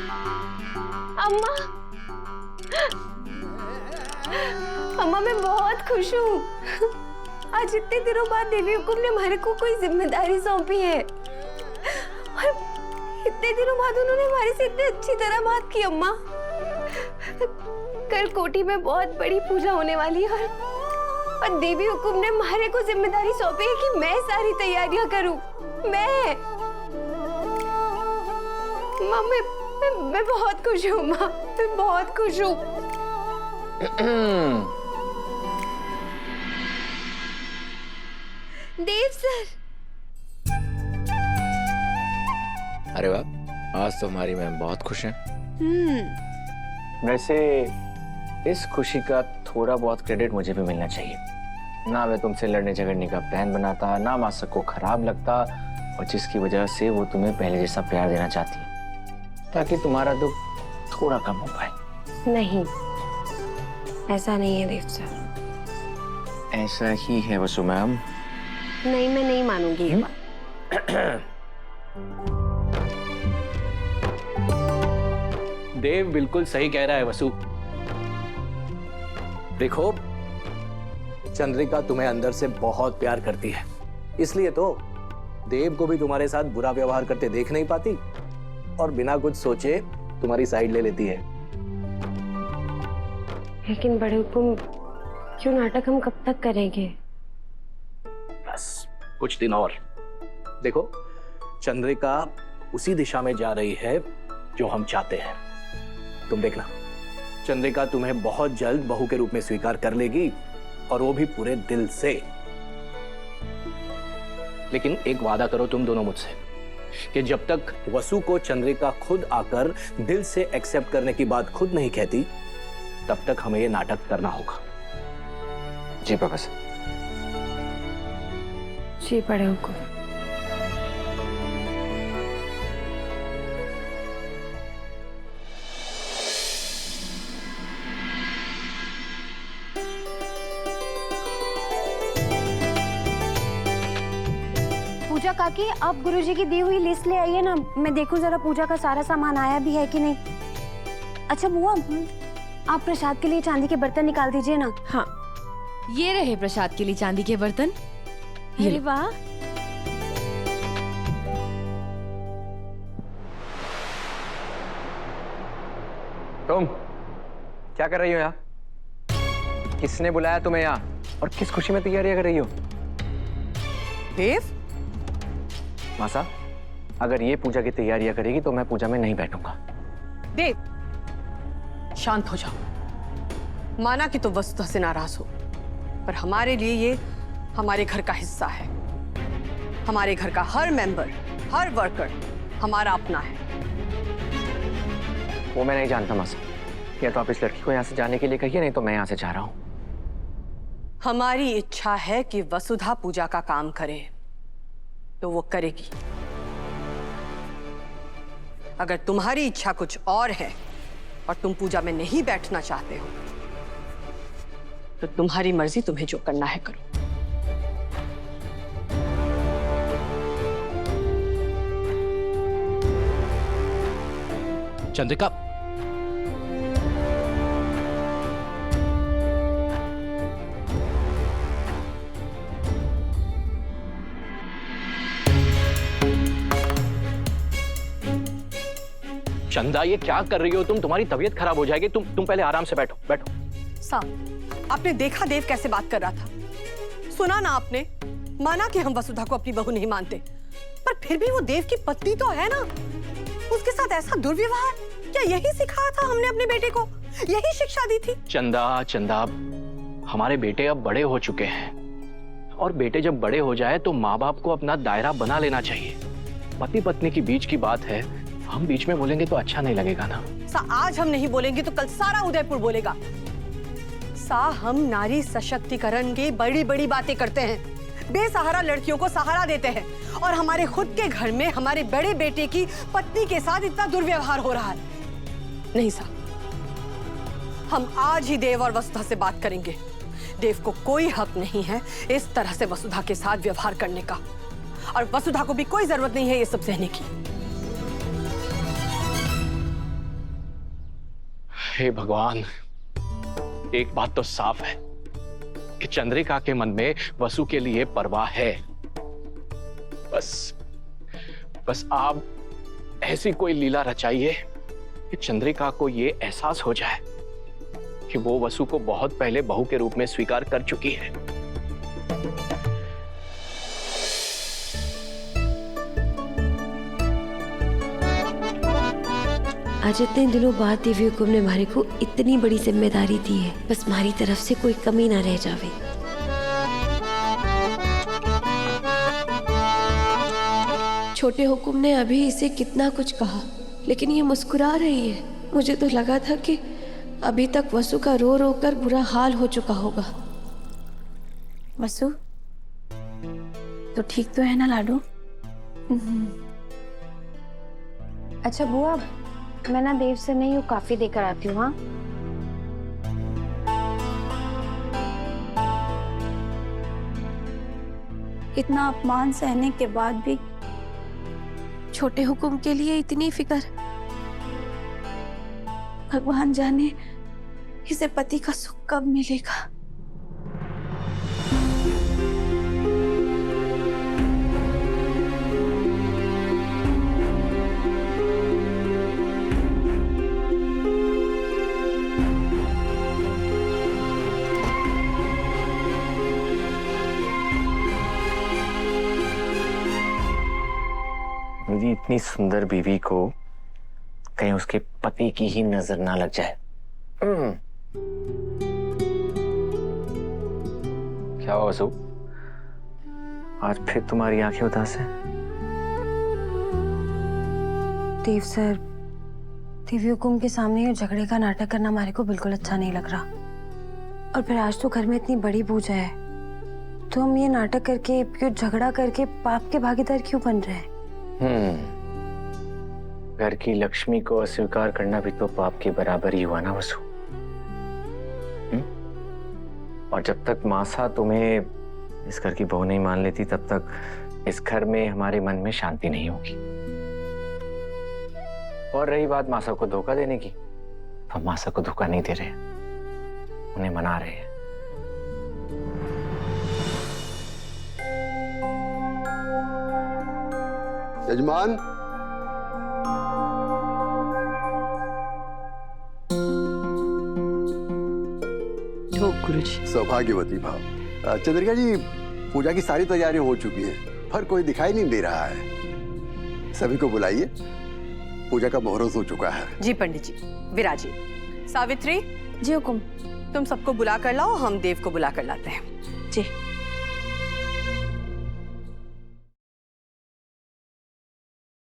अम्मा, अम्मा मैं बहुत खुश हूँ। आज इतने दिनों बाद देवी हुकुम ने हमारे को कोई जिम्मेदारी सौंपी है और इतने दिनों बाद उन्होंने हमारे से इतनी अच्छी तरह बात की। अम्मा, कल कोठी में बहुत बड़ी पूजा होने वाली है और देवी हुकुम ने हमारे को जिम्मेदारी सौंपी है कि मैं सारी तैयारियां करूं। मैं बहुत खुश हूँ माँ, मैं बहुत खुश हूँ। देव सर। अरे वाह, आज तो हमारी मैम बहुत खुश हैं। वैसे इस खुशी का थोड़ा बहुत क्रेडिट मुझे भी मिलना चाहिए। ना मैं तुमसे लड़ने झगड़ने का प्लान बनाता, ना मासा को खराब लगता, और जिसकी वजह से वो तुम्हें पहले जैसा प्यार देना चाहती है ताकि तुम्हारा दुख थोड़ा कम हो पाए। नहीं, ऐसा नहीं है देव सर। ऐसा ही है वसु मैम। नहीं, मैं नहीं मानूंगी ये बात। देव बिल्कुल सही कह रहा है वसु। देखो, चंद्रिका तुम्हें अंदर से बहुत प्यार करती है, इसलिए तो देव को भी तुम्हारे साथ बुरा व्यवहार करते देख नहीं पाती और बिना कुछ सोचे तुम्हारी साइड ले लेती है। लेकिन बड़े हुकुम, क्यों नाटक हम कब तक करेंगे? बस कुछ दिन और। देखो, चंद्रिका उसी दिशा में जा रही है जो हम चाहते हैं। तुम देखना, चंद्रिका तुम्हें बहुत जल्द बहू के रूप में स्वीकार कर लेगी, और वो भी पूरे दिल से। लेकिन एक वादा करो तुम दोनों मुझसे कि जब तक वसु को चंद्रिका खुद आकर दिल से एक्सेप्ट करने की बात खुद नहीं कहती, तब तक हमें ये नाटक करना होगा। जी प्रोफेसर। जी बड़े हुकुम। पूजा काकी, आप गुरुजी की दी हुई लिस्ट ले आइए ना, मैं देखूं जरा पूजा का सारा सामान आया भी है कि नहीं। अच्छा बुआ, आप प्रसाद के लिए चांदी के बर्तन निकाल दीजिए ना। हाँ, ये रहे प्रसाद के लिए चांदी के बर्तन। अरे वाह। तुम क्या कर रही हो यहाँ? किसने बुलाया तुम्हें यहाँ और किस खुशी में तैयारियां कर रही हो? देव, मासा, अगर ये पूजा की तैयारियां करेगी तो मैं पूजा में नहीं बैठूंगा। देव, शांत हो जाओ। माना कि तो वस्तुतः से नाराज हो, पर हमारे लिए ये हमारे घर का हिस्सा है। हमारे घर का हर मेंबर, हर वर्कर हमारा अपना है। वो मैं नहीं जानता मासा। या तो आप इस लड़की को यहाँ से जाने के लिए कहिए, नहीं तो मैं यहाँ से जा रहा हूँ। हमारी इच्छा है कि वसुधा पूजा का काम करे तो वो करेगी। अगर तुम्हारी इच्छा कुछ और है और तुम पूजा में नहीं बैठना चाहते हो तो तुम्हारी मर्जी, तुम्हें जो करना है करो। चंद्रिका, चंदा, ये क्या कर रही हो तुम? तुम्हारी तबीयत खराब हो जाएगी। तुम पहले आराम से बैठो। बैठो। साहब, आपने देखा देव कैसे बात कर रहा था? सुना ना आपने? माना कि हम वसुधा को अपनी बहू नहीं मानते, पर फिर भी वो देव की पत्नी तो है ना। उसके साथ ऐसा दुर्व्यवहार, क्या यही सिखाया था हमने अपने बेटे को? यही शिक्षा दी थी? चंदा, हमारे बेटे अब बड़े हो चुके हैं, और बेटे जब बड़े हो जाए तो माँ बाप को अपना दायरा बना लेना चाहिए। पति पत्नी के बीच की बात है, हम बीच में बोलेंगे तो अच्छा नहीं लगेगा ना। आज हम नहीं बोलेंगे तो कल सारा उदयपुर बोलेगा। हम नारी सशक्तिकरण की बड़ी बड़ी बातें करते हैं, बेसहारा लड़कियों को सहारा देते हैं, और हमारे खुद के घर में हमारे बड़े बेटे की पत्नी के साथ इतना दुर्व्यवहार हो रहा है। नहीं साहब, हम आज ही देव और वसुधा से बात करेंगे। देव को कोई हक नहीं है इस तरह से वसुधा के साथ व्यवहार करने का, और वसुधा को भी कोई जरूरत नहीं है ये सब सहने की। हे भगवान, एक बात तो साफ है कि चंद्रिका के मन में वसु के लिए परवाह है। बस आप ऐसी कोई लीला रचाइए कि चंद्रिका को ये एहसास हो जाए कि वो वसु को बहुत पहले बहू के रूप में स्वीकार कर चुकी है। आज इतने दिनों बाद देवी हुकुम ने हमारे को इतनी बड़ी जिम्मेदारी दी है, बस हमारी तरफ से कोई कमी ना रह जावे। छोटे हुकुम ने अभी इसे कितना कुछ कहा, लेकिन ये मुस्कुरा रही है। मुझे तो लगा था कि अभी तक वसु का रो रो कर बुरा हाल हो चुका होगा। वसु, तो ठीक तो है ना लाडू? अच्छा बुआ, मैं ना देव से नहीं हूँ, काफी देकर आती हूँ। हाँ, इतना अपमान सहने के बाद भी छोटे हुकुम के लिए इतनी फिक्र। भगवान जाने इसे पति का सुख कब मिलेगा। मेरी इतनी सुंदर बीवी को कहीं उसके पति की ही नजर ना लग जाए। क्या हुआ वसु, आज फिर तुम्हारी आंखें उदास हैं? देव सर, देवी हुकुम के सामने ये झगड़े का नाटक करना हमारे को बिल्कुल अच्छा नहीं लग रहा। और फिर आज तो घर में इतनी बड़ी पूजा है, तो हम ये नाटक करके, क्यों झगड़ा करके पाप के भागीदार क्यों बन रहे हैं? घर की लक्ष्मी को अस्वीकार करना भी तो पाप के बराबर ही हुआ ना वसु। और जब तक मासा तुम्हें इस घर की बहू नहीं मान लेती, तब तक इस घर में हमारे मन में शांति नहीं होगी। और रही बात मासा को धोखा देने की, तो हम मासा को धोखा नहीं दे रहे, उन्हें मना रहे हैं। यजमान, गुरुजी। सौभाग्यवती भाव। चंद्रिका जी, पूजा की सारी तैयारियां हो चुकी हैं, पर कोई दिखाई नहीं दे रहा है। सभी को बुलाइए, पूजा का मुहूर्त हो चुका है। जी पंडित जी, विराजिए। सावित्री जी हुकुम। तुम सबको बुला कर लाओ, हम देव को बुला कर लाते हैं। जी।